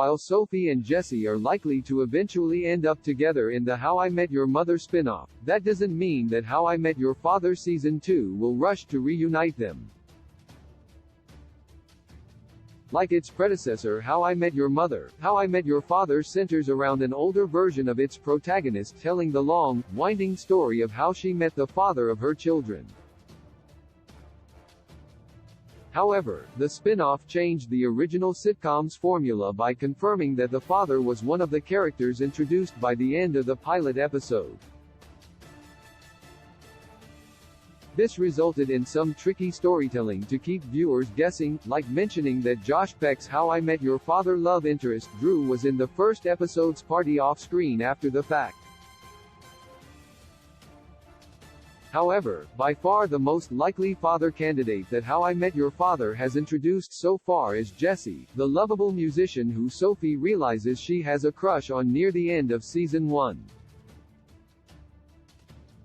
While Sophie and Jesse are likely to eventually end up together in the How I Met Your Mother spin-off, that doesn't mean that How I Met Your Father Season 2 will rush to reunite them. Like its predecessor How I Met Your Mother, How I Met Your Father centers around an older version of its protagonist telling the long, winding story of how she met the father of her children. However, the spin-off changed the original sitcom's formula by confirming that the father was one of the characters introduced by the end of the pilot episode. This resulted in some tricky storytelling to keep viewers guessing, like mentioning that Josh Peck's How I Met Your Father love interest, Drew, was in the first episode's party off-screen after the fact. However, by far the most likely father candidate that How I Met Your Father has introduced so far is Jesse, the lovable musician who Sophie realizes she has a crush on near the end of Season 1.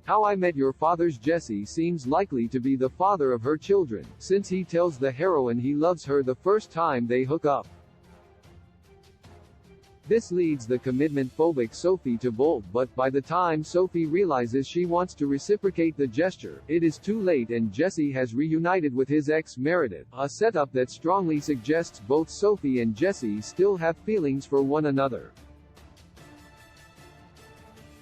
How I Met Your Father's Jesse seems likely to be the father of her children, since he tells the heroine he loves her the first time they hook up. This leads the commitment-phobic Sophie to bolt, but by the time Sophie realizes she wants to reciprocate the gesture, it is too late and Jesse has reunited with his ex Meredith, a setup that strongly suggests both Sophie and Jesse still have feelings for one another.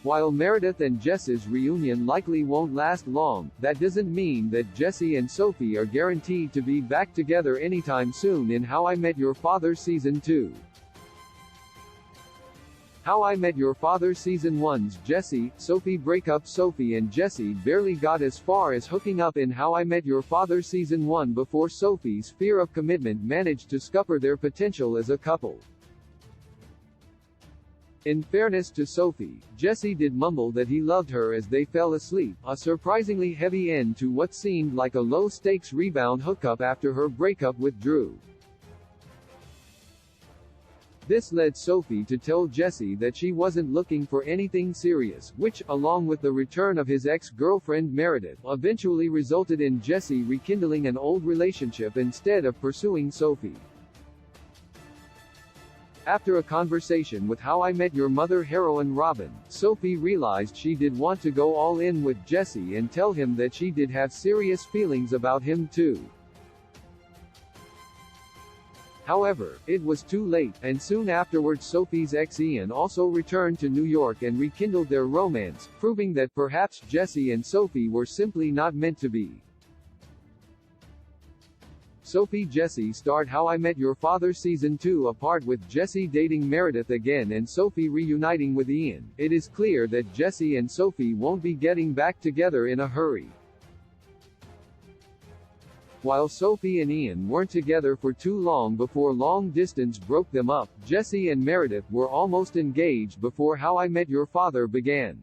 While Meredith and Jess's reunion likely won't last long, that doesn't mean that Jesse and Sophie are guaranteed to be back together anytime soon in How I Met Your Father Season 2. How I Met Your Father Season 1's Jesse-Sophie breakup. Sophie and Jesse barely got as far as hooking up in How I Met Your Father Season 1 before Sophie's fear of commitment managed to scupper their potential as a couple. In fairness to Sophie, Jesse did mumble that he loved her as they fell asleep, a surprisingly heavy end to what seemed like a low-stakes rebound hookup after her breakup with Drew. This led Sophie to tell Jesse that she wasn't looking for anything serious, which, along with the return of his ex-girlfriend Meredith, eventually resulted in Jesse rekindling an old relationship instead of pursuing Sophie. After a conversation with How I Met Your Mother heroine Robin, Sophie realized she did want to go all in with Jesse and tell him that she did have serious feelings about him too. However, it was too late, and soon afterwards Sophie's ex Ian also returned to New York and rekindled their romance, proving that perhaps Jesse and Sophie were simply not meant to be. Sophie-Jesse starred How I Met Your Father Season 2 apart, with Jesse dating Meredith again and Sophie reuniting with Ian. It is clear that Jesse and Sophie won't be getting back together in a hurry. While Sophie and Ian weren't together for too long before long distance broke them up, Jesse and Meredith were almost engaged before How I Met Your Father began.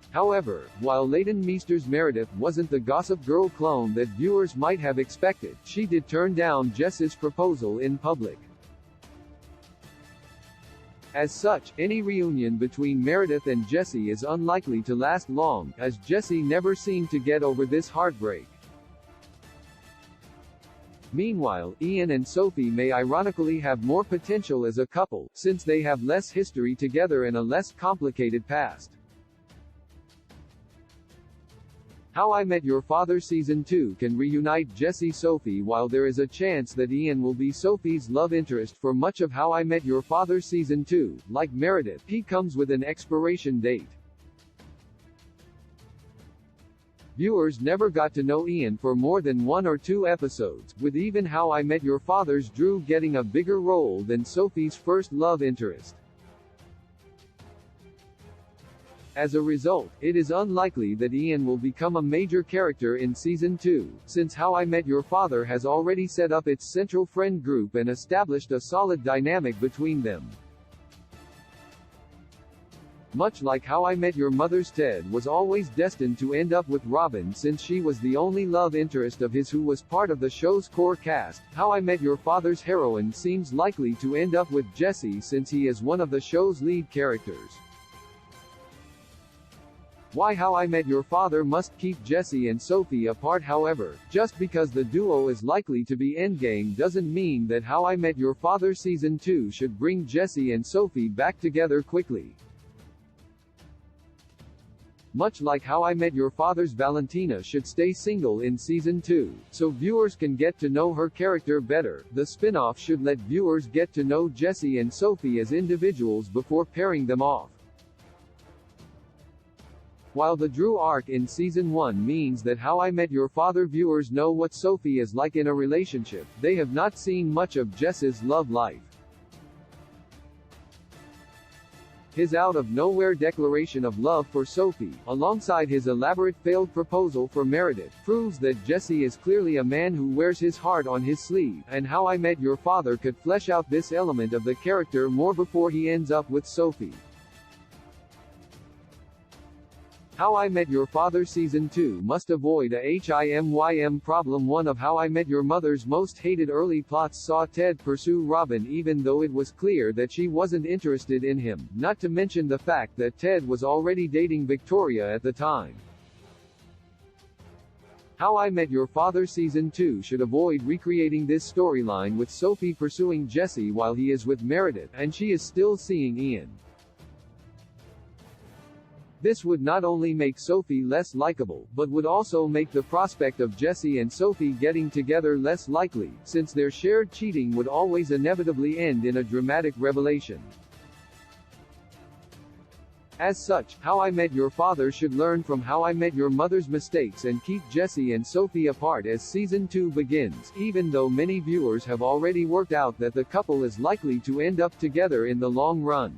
However, while Leighton Meester's Meredith wasn't the Gossip Girl clone that viewers might have expected, she did turn down Jess's proposal in public. As such, any reunion between Meredith and Jesse is unlikely to last long, as Jesse never seemed to get over this heartbreak. Meanwhile, Ian and Sophie may ironically have more potential as a couple, since they have less history together and a less complicated past. How I Met Your Father Season 2 can reunite Jesse-Sophie, while there is a chance that Ian will be Sophie's love interest for much of How I Met Your Father Season 2. Like Meredith, he comes with an expiration date. Viewers never got to know Ian for more than 1 or 2 episodes, with even How I Met Your Father's Drew getting a bigger role than Sophie's first love interest. As a result, it is unlikely that Ian will become a major character in Season 2, since How I Met Your Father has already set up its central friend group and established a solid dynamic between them. Much like How I Met Your Mother's Ted was always destined to end up with Robin, since she was the only love interest of his who was part of the show's core cast, How I Met Your Father's heroine seems likely to end up with Jesse, since he is one of the show's lead characters. Why How I Met Your Father must keep Jesse and Sophie apart. However, just because the duo is likely to be endgame doesn't mean that How I Met Your Father Season 2 should bring Jesse and Sophie back together quickly. Much like How I Met Your Father's Valentina should stay single in Season 2, so viewers can get to know her character better, the spin-off should let viewers get to know Jesse and Sophie as individuals before pairing them off. While the Drew arc in Season 1 means that How I Met Your Father viewers know what Sophie is like in a relationship, they have not seen much of Jesse's love life. His out-of-nowhere declaration of love for Sophie, alongside his elaborate failed proposal for Meredith, proves that Jesse is clearly a man who wears his heart on his sleeve, and How I Met Your Father could flesh out this element of the character more before he ends up with Sophie. How I Met Your Father Season 2 must avoid a HIMYM problem. One of How I Met Your Mother's most hated early plots saw Ted pursue Robin even though it was clear that she wasn't interested in him, not to mention the fact that Ted was already dating Victoria at the time. How I Met Your Father Season 2 should avoid recreating this storyline with Sophie pursuing Jesse while he is with Meredith, and she is still seeing Ian. This would not only make Sophie less likable, but would also make the prospect of Jesse and Sophie getting together less likely, since their shared cheating would always inevitably end in a dramatic revelation. As such, How I Met Your Father should learn from How I Met Your Mother's mistakes and keep Jesse and Sophie apart as Season 2 begins, even though many viewers have already worked out that the couple is likely to end up together in the long run.